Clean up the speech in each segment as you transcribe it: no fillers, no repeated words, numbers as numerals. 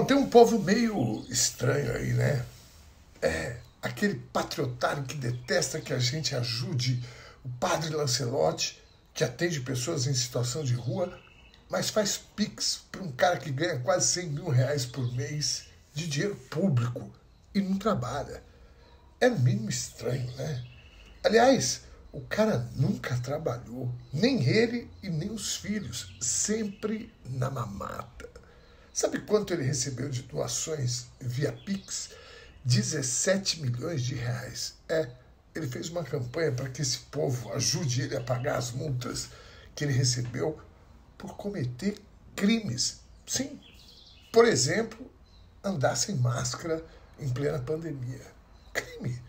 Tem um povo meio estranho aí, né? Aquele patriotário que detesta que a gente ajude o padre Lancelotti, que atende pessoas em situação de rua, mas faz pix para um cara que ganha quase 100 mil reais por mês de dinheiro público e não trabalha. É no mínimo estranho, né? Aliás, o cara nunca trabalhou, nem ele e nem os filhos, sempre na mamata. Sabe quanto ele recebeu de doações via Pix? 17 milhões de reais. Ele fez uma campanha para que esse povo ajude ele a pagar as multas que ele recebeu por cometer crimes. Sim, por exemplo, andar sem máscara em plena pandemia. Crime.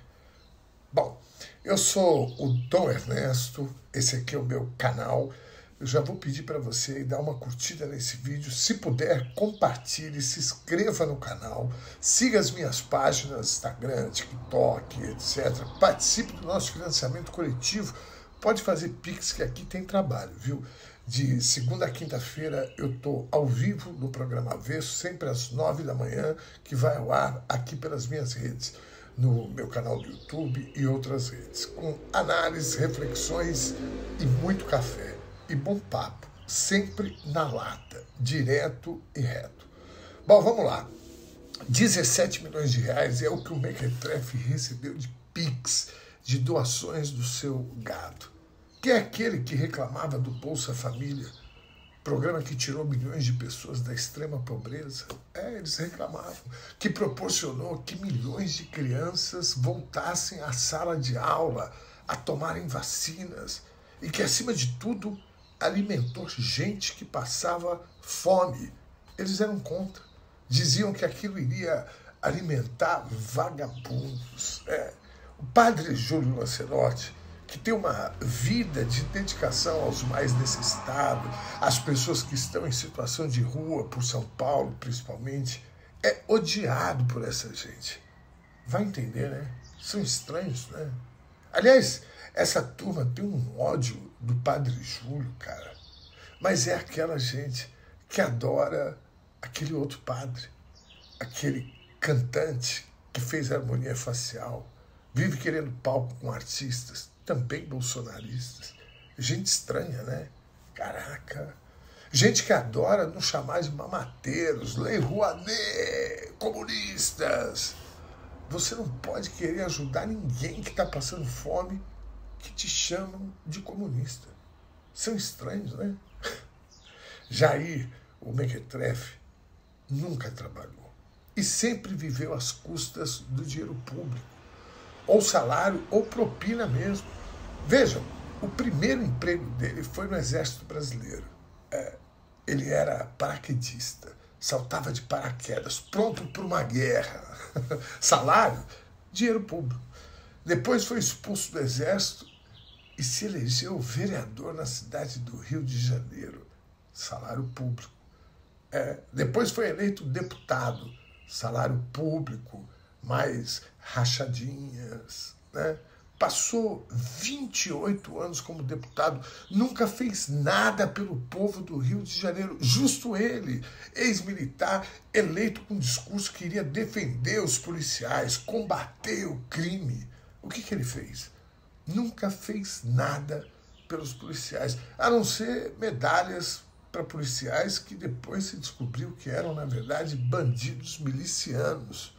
Bom, eu sou o Dom Ernesto, esse aqui é o meu canal. Eu já vou pedir para você dar uma curtida nesse vídeo. Se puder, compartilhe, se inscreva no canal, siga as minhas páginas, Instagram, TikTok, etc. Participe do nosso financiamento coletivo. Pode fazer Pix, que aqui tem trabalho, viu? De segunda a quinta-feira eu estou ao vivo no programa Avesso, sempre às 9 da manhã, que vai ao ar aqui pelas minhas redes, no meu canal do YouTube e outras redes, com análises, reflexões e muito café. E bom papo, sempre na lata, direto e reto. Bom, vamos lá. 17 milhões de reais é o que o Mequetrefe recebeu de Pix, de doações do seu gado. Que é aquele que reclamava do Bolsa Família, programa que tirou milhões de pessoas da extrema pobreza. Eles reclamavam. Que proporcionou que milhões de crianças voltassem à sala de aula, a tomarem vacinas. E que, acima de tudo, alimentou gente que passava fome. Eles eram contra. Diziam que aquilo iria alimentar vagabundos. O padre Júlio Lancelotti, que tem uma vida de dedicação aos mais necessitados, às pessoas que estão em situação de rua, por São Paulo principalmente, é odiado por essa gente. Vai entender, né? São estranhos, né? Aliás, essa turma tem um ódio do padre Júlio, cara. Mas é aquela gente que adora aquele outro padre, aquele cantante que fez harmonia facial, vive querendo palco com artistas, também bolsonaristas. Gente estranha, né? Caraca. Gente que adora nos chamar de mamateiros, Lei Rouanet, comunistas. Você não pode querer ajudar ninguém que está passando fome que te chamam de comunista. São estranhos, né? Jair, o Mequetrefe, nunca trabalhou e sempre viveu às custas do dinheiro público, ou salário, ou propina mesmo. Vejam, o primeiro emprego dele foi no Exército Brasileiro. Ele era paraquedista, saltava de paraquedas, pronto para uma guerra. Salário, dinheiro público. Depois foi expulso do Exército e se elegeu vereador na cidade do Rio de Janeiro. Salário público. Depois foi eleito deputado. Salário público, mais rachadinhas, né? Passou 28 anos como deputado, nunca fez nada pelo povo do Rio de Janeiro. Justo ele, ex-militar, eleito com um discurso que iria defender os policiais, combater o crime. O que ele fez? Nunca fez nada pelos policiais, a não ser medalhas para policiais que depois se descobriu que eram, na verdade, bandidos milicianos.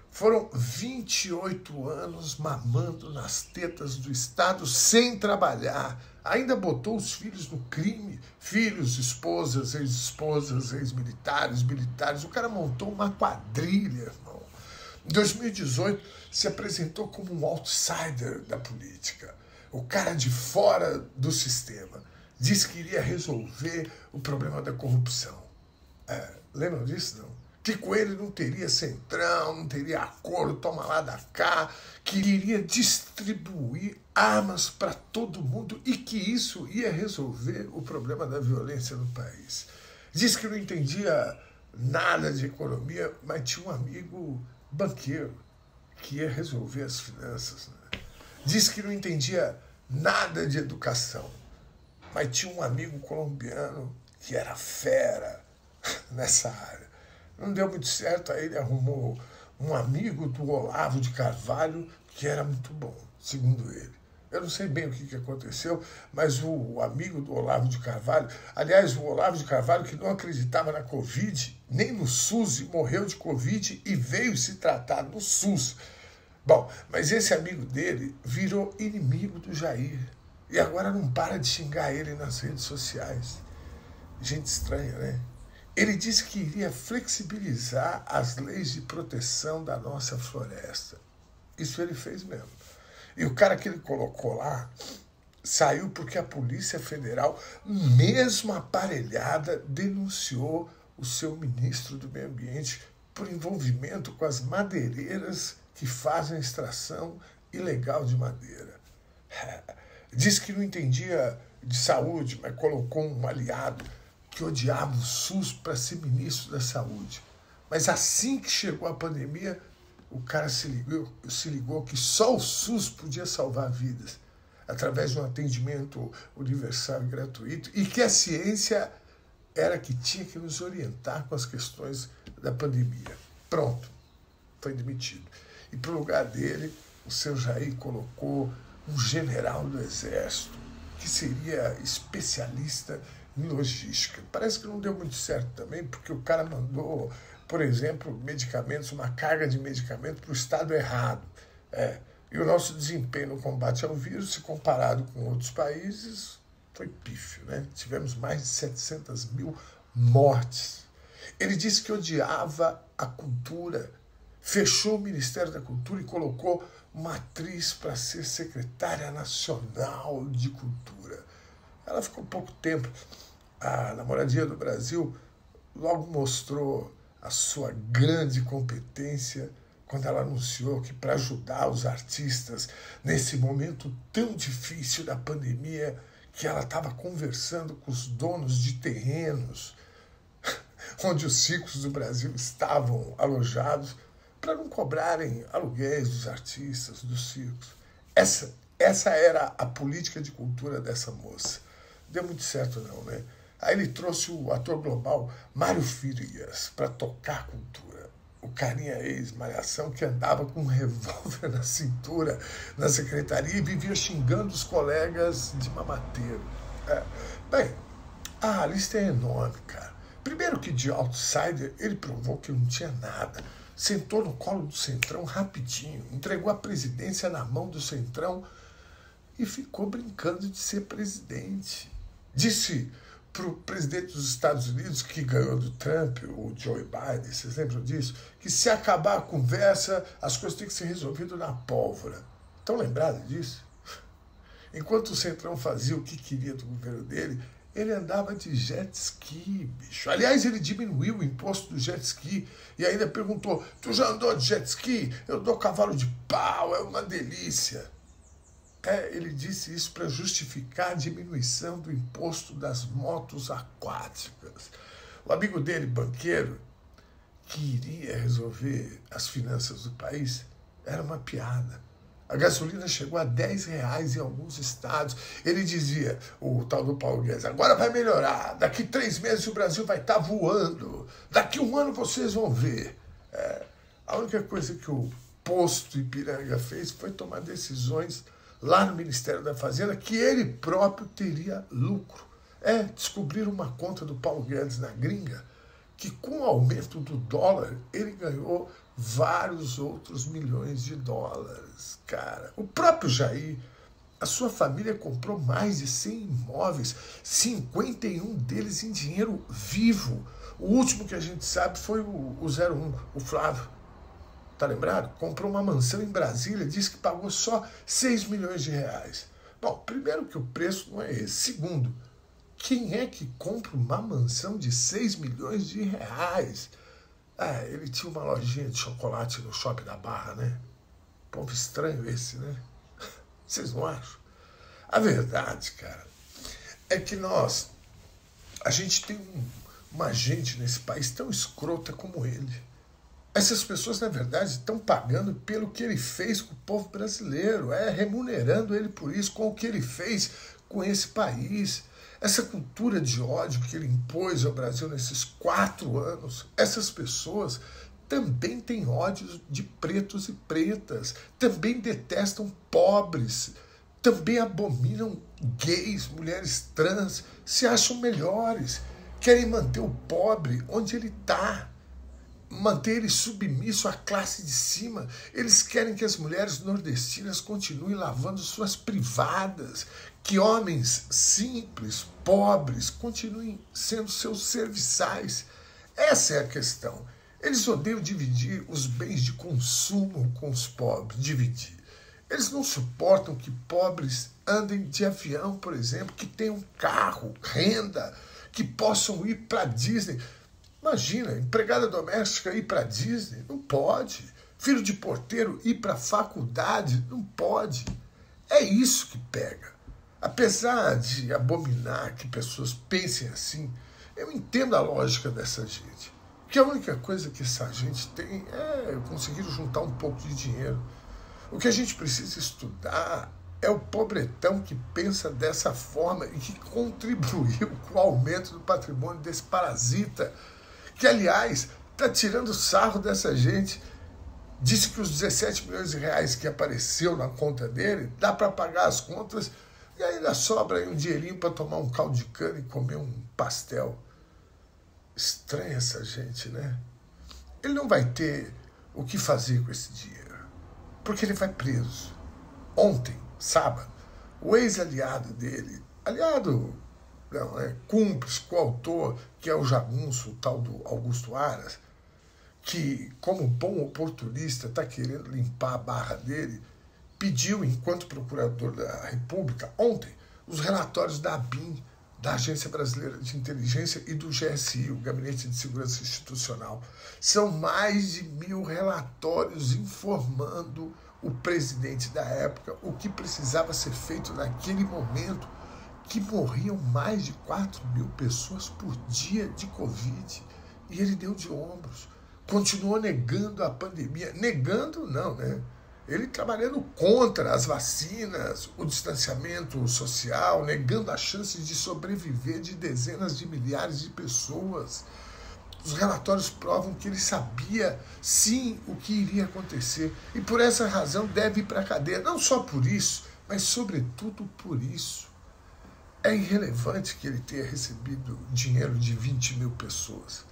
Foram 28 anos mamando nas tetas do Estado sem trabalhar. Ainda botou os filhos no crime. Filhos, esposas, ex-esposas, ex-militares, militares. O cara montou uma quadrilha, irmão. Em 2018, se apresentou como um outsider da política. O cara de fora do sistema. Disse que iria resolver o problema da corrupção. Lembram disso, não? Que com ele não teria centrão, não teria acordo, toma lá da cá, que iria distribuir armas para todo mundo e que isso ia resolver o problema da violência no país. Disse que não entendia nada de economia, mas tinha um amigo banqueiro que ia resolver as finanças, né? Disse que não entendia nada de educação, mas tinha um amigo colombiano que era fera nessa área. Não deu muito certo, aí ele arrumou um amigo do Olavo de Carvalho, que era muito bom, segundo ele. Eu não sei bem o que aconteceu, mas o amigo do Olavo de Carvalho, aliás, o Olavo de Carvalho, que não acreditava na Covid, nem no SUS, e morreu de Covid e veio se tratar no SUS. Bom, mas esse amigo dele virou inimigo do Jair. E agora não para de xingar ele nas redes sociais. Gente estranha, né? Ele disse que iria flexibilizar as leis de proteção da nossa floresta. Isso ele fez mesmo. E o cara que ele colocou lá saiu porque a Polícia Federal, mesmo aparelhada, denunciou o seu ministro do Meio Ambiente por envolvimento com as madeireiras que fazem extração ilegal de madeira. Diz que não entendia de saúde, mas colocou um aliado que odiava o SUS para ser ministro da Saúde. Mas assim que chegou a pandemia, o cara se ligou que só o SUS podia salvar vidas, através de um atendimento universal e gratuito, e que a ciência era que tinha que nos orientar com as questões da pandemia. Pronto, foi demitido. E para o lugar dele, o seu Jair colocou um general do Exército, que seria especialista em logística. Parece que não deu muito certo também, porque o cara mandou, por exemplo, medicamentos, uma carga de medicamento para o estado errado. E o nosso desempenho no combate ao vírus, se comparado com outros países, foi pífio, né? Tivemos mais de 700 mil mortes. Ele disse que odiava a cultura, fechou o Ministério da Cultura e colocou uma atriz para ser secretária nacional de cultura. Ela ficou pouco tempo. A Namoradia do Brasil logo mostrou a sua grande competência quando ela anunciou que, para ajudar os artistas nesse momento tão difícil da pandemia, que ela estava conversando com os donos de terrenos onde os circos do Brasil estavam alojados, para não cobrarem aluguéis dos artistas, dos circos. Essa era a política de cultura dessa moça. Deu muito certo não, né? Aí ele trouxe o ator global Mário Frias para tocar a cultura. O carinha ex-malhação que andava com um revólver na cintura na secretaria e vivia xingando os colegas de mamateiro. Bem, a lista é enorme, cara. Primeiro que de outsider ele provou que não tinha nada. Sentou no colo do Centrão rapidinho, entregou a presidência na mão do Centrão e ficou brincando de ser presidente. Disse para o presidente dos Estados Unidos, que ganhou do Trump, o Joe Biden, vocês lembram disso? Que se acabar a conversa, as coisas têm que ser resolvidas na pólvora. Estão lembrados disso? Enquanto o Centrão fazia o que queria do governo dele, ele andava de jet ski, bicho. Aliás, ele diminuiu o imposto do jet ski e ainda perguntou, tu já andou de jet ski? Eu dou cavalo de pau, é uma delícia. Ele disse isso para justificar a diminuição do imposto das motos aquáticas. O amigo dele, banqueiro, que iria resolver as finanças do país, era uma piada. A gasolina chegou a R$10 em alguns estados. Ele dizia, o tal do Paulo Guedes, agora vai melhorar, daqui 3 meses o Brasil vai estar voando, daqui 1 ano vocês vão ver. A única coisa que o posto Ipiranga fez foi tomar decisões lá no Ministério da Fazenda que ele próprio teria lucro. Descobriram uma conta do Paulo Guedes na gringa que com o aumento do dólar ele ganhou vários outros milhões de dólares, cara. O próprio Jair, a sua família comprou mais de 100 imóveis, 51 deles em dinheiro vivo. O último que a gente sabe foi o 01, o Flávio. Tá lembrado? Comprou uma mansão em Brasília, disse que pagou só 6 milhões de reais. Bom, primeiro que o preço não é esse. Segundo, quem é que compra uma mansão de 6 milhões de reais? Ele tinha uma lojinha de chocolate no Shopping da Barra, né? Povo estranho esse, né? Vocês não acham? A verdade, cara, é que a gente tem uma gente nesse país tão escrota como ele. Essas pessoas, na verdade, estão pagando pelo que ele fez com o povo brasileiro, remunerando ele por isso, com o que ele fez com esse país. essa cultura de ódio que ele impôs ao Brasil nesses 4 anos, essas pessoas também têm ódio de pretos e pretas, também detestam pobres, também abominam gays, mulheres trans, se acham melhores, querem manter o pobre onde ele está, manter ele submisso à classe de cima. Eles querem que as mulheres nordestinas continuem lavando suas privadas, que homens simples, pobres, continuem sendo seus serviçais. Essa é a questão. Eles odeiam dividir os bens de consumo com os pobres, dividir. Eles não suportam que pobres andem de avião, por exemplo, que tenham carro, renda, que possam ir para a Disney. Imagina, empregada doméstica ir para a Disney? Não pode. Filho de porteiro ir para a faculdade? Não pode. É isso que pega. Apesar de abominar que pessoas pensem assim, eu entendo a lógica dessa gente. Porque a única coisa que essa gente tem é conseguir juntar um pouco de dinheiro. O que a gente precisa estudar é o pobretão que pensa dessa forma e que contribuiu com o aumento do patrimônio desse parasita, que, aliás, está tirando sarro dessa gente. Disse que os 17 milhões de reais que apareceu na conta dele dá para pagar as contas e ainda sobra aí um dinheirinho para tomar um caldo de cana e comer um pastel. Estranha essa gente, né? Ele não vai ter o que fazer com esse dinheiro, porque ele vai preso. Ontem, sábado, o ex-aliado dele, cúmplice, coautor, que é o jagunço, o tal do Augusto Aras, que, como bom oportunista, está querendo limpar a barra dele, pediu, enquanto procurador da República, ontem, os relatórios da ABIN, da Agência Brasileira de Inteligência, e do GSI, o Gabinete de Segurança Institucional. São mais de 1000 relatórios informando o presidente da época o que precisava ser feito naquele momento, que morriam mais de 4.000 pessoas por dia de Covid. E ele deu de ombros, continuou negando a pandemia. Negando não, né? Ele trabalhando contra as vacinas, o distanciamento social, negando a chance de sobreviver de dezenas de milhares de pessoas. Os relatórios provam que ele sabia, sim, o que iria acontecer. E por essa razão deve ir para a cadeia. Não só por isso, mas sobretudo por isso. É irrelevante que ele tenha recebido dinheiro de 20.000 pessoas.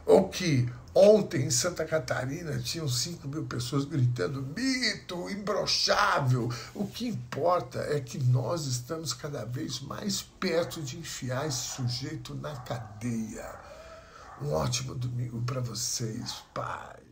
Ou que ontem em Santa Catarina tinham 5.000 pessoas gritando mito, imbrochável. O que importa é que nós estamos cada vez mais perto de enfiar esse sujeito na cadeia. Um ótimo domingo para vocês, pai.